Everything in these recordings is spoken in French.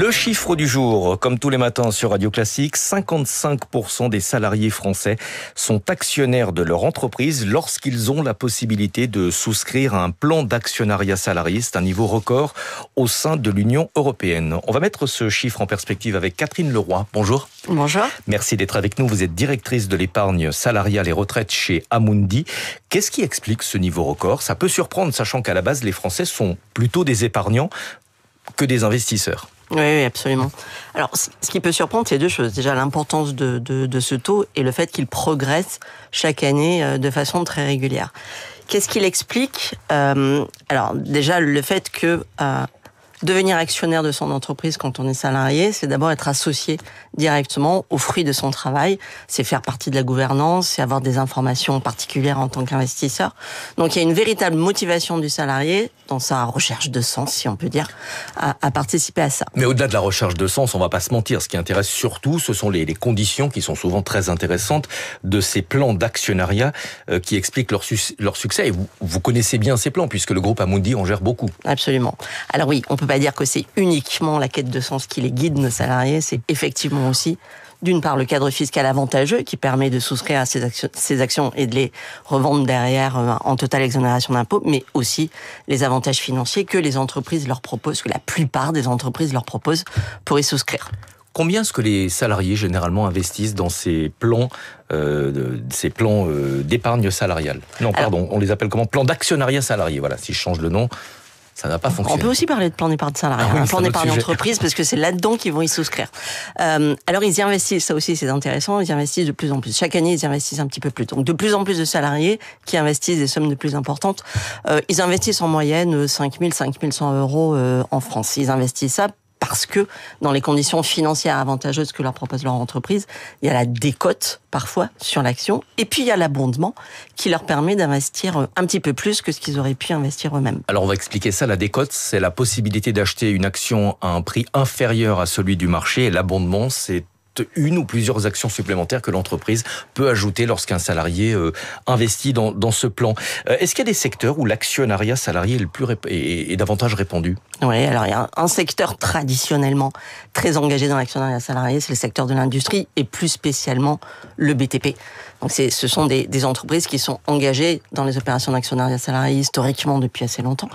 Le chiffre du jour, comme tous les matins sur Radio Classique, 55% des salariés français sont actionnaires de leur entreprise lorsqu'ils ont la possibilité de souscrire à un plan d'actionnariat salarié. C'est un niveau record au sein de l'Union européenne. On va mettre ce chiffre en perspective avec Catherine Leroy. Bonjour. Bonjour. Merci d'être avec nous. Vous êtes directrice de l'épargne salariale et retraite chez Amundi. Qu'est-ce qui explique ce niveau record ? Ça peut surprendre, sachant qu'à la base, les Français sont plutôt des épargnants que des investisseurs. Oui, absolument. Alors, ce qui peut surprendre, c'est deux choses. Déjà, l'importance de ce taux et le fait qu'il progresse chaque année de façon très régulière. Qu'est-ce qu'il explique ? Alors, déjà, le fait que devenir actionnaire de son entreprise quand on est salarié, c'est d'abord être associé directement aux fruits de son travail. C'est faire partie de la gouvernance, c'est avoir des informations particulières en tant qu'investisseur. Donc il y a une véritable motivation du salarié dans sa recherche de sens, si on peut dire, à participer à ça. Mais au-delà de la recherche de sens, on va pas se mentir, ce qui intéresse surtout, ce sont les conditions qui sont souvent très intéressantes de ces plans d'actionnariat qui expliquent leur succès. Et vous connaissez bien ces plans, puisque le groupe Amundi en gère beaucoup. Absolument. Alors oui, on peut pas dire que c'est uniquement la quête de sens qui les guide, nos salariés, c'est effectivement aussi, d'une part, le cadre fiscal avantageux qui permet de souscrire à ces actions et de les revendre derrière en totale exonération d'impôts, mais aussi les avantages financiers que les entreprises leur proposent, que la plupart des entreprises leur proposent pour y souscrire. Combien est-ce que les salariés généralement investissent dans ces plans d'épargne salariale ? Non, pardon, on les appelle comment ? Plans d'actionnariat salarié. Voilà, si je change le nom. Ça n'a pas fonctionné. On peut aussi parler de plan d'épargne salariale, un plan d'épargne entreprise, parce que c'est là-dedans qu'ils vont y souscrire. Alors ils y investissent, ça aussi c'est intéressant, ils y investissent de plus en plus. Chaque année, ils y investissent un petit peu plus. Donc de plus en plus de salariés qui investissent des sommes de plus importantes. Ils investissent en moyenne 5 000, 5 100 euros en France. Ils investissent ça parce que dans les conditions financières avantageuses que leur propose leur entreprise, il y a la décote parfois sur l'action, et puis il y a l'abondement qui leur permet d'investir un petit peu plus que ce qu'ils auraient pu investir eux-mêmes. Alors on va expliquer ça, la décote, c'est la possibilité d'acheter une action à un prix inférieur à celui du marché, et l'abondement, c'est une ou plusieurs actions supplémentaires que l'entreprise peut ajouter lorsqu'un salarié investit dans ce plan. Est-ce qu'il y a des secteurs où l'actionnariat salarié est davantage répandu ? Oui, alors il y a un secteur traditionnellement très engagé dans l'actionnariat salarié, c'est le secteur de l'industrie et plus spécialement le BTP. Donc ce sont des entreprises qui sont engagées dans les opérations d'actionnariat salarié historiquement depuis assez longtemps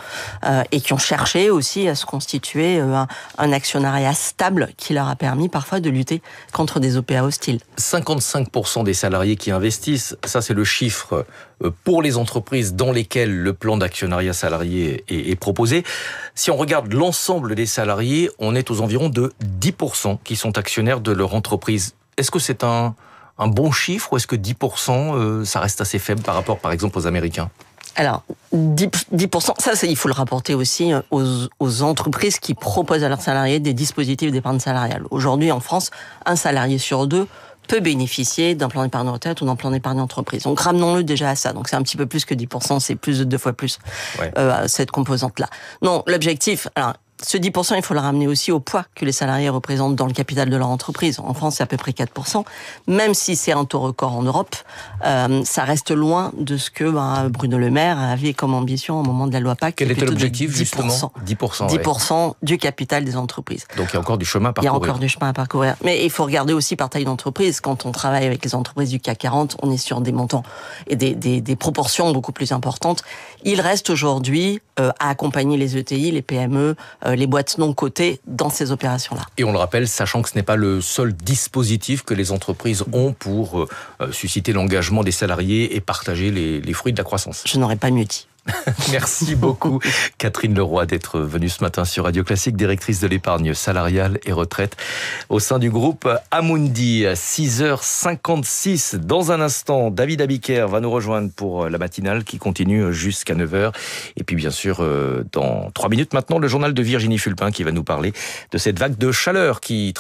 et qui ont cherché aussi à se constituer un actionnariat stable qui leur a permis parfois de lutter contre des OPA hostiles. 55% des salariés qui investissent, ça c'est le chiffre pour les entreprises dans lesquelles le plan d'actionnariat salarié est proposé. Si on regarde l'ensemble des salariés, on est aux environs de 10% qui sont actionnaires de leur entreprise. Est-ce que c'est un bon chiffre ou est-ce que 10% ça reste assez faible par rapport par exemple aux Américains ? Alors, 10%, ça il faut le rapporter aussi aux entreprises qui proposent à leurs salariés des dispositifs d'épargne salariale. Aujourd'hui, en France, un salarié sur deux peut bénéficier d'un plan d'épargne retraite ou d'un plan d'épargne entreprise. Donc ramenons-le déjà à ça. Donc c'est un petit peu plus que 10%, c'est plus de 2 fois plus cette composante-là. Non, l'objectif... Alors, ce 10%, il faut le ramener aussi au poids que les salariés représentent dans le capital de leur entreprise. En France, c'est à peu près 4%. Même si c'est un taux record en Europe, ça reste loin de ce que Bruno Le Maire avait comme ambition au moment de la loi PAC. Quel était l'objectif, justement ? 10% du capital des entreprises. Donc il y a encore du chemin à parcourir. Il y a encore du chemin à parcourir. Mais il faut regarder aussi par taille d'entreprise. Quand on travaille avec les entreprises du CAC 40, on est sur des montants et des proportions beaucoup plus importantes. Il reste aujourd'hui à accompagner les ETI, les PME, les boîtes non cotées dans ces opérations-là. Et on le rappelle, sachant que ce n'est pas le seul dispositif que les entreprises ont pour susciter l'engagement des salariés et partager les fruits de la croissance. Je n'aurais pas mieux dit. Merci beaucoup Catherine Leroy d'être venue ce matin sur Radio Classique, directrice de l'épargne salariale et retraite au sein du groupe Amundi. 6h56. Dans un instant, David Abiker va nous rejoindre pour la matinale qui continue jusqu'à 9h. Et puis bien sûr, dans 3 minutes maintenant, le journal de Virginie Fulpin qui va nous parler de cette vague de chaleur qui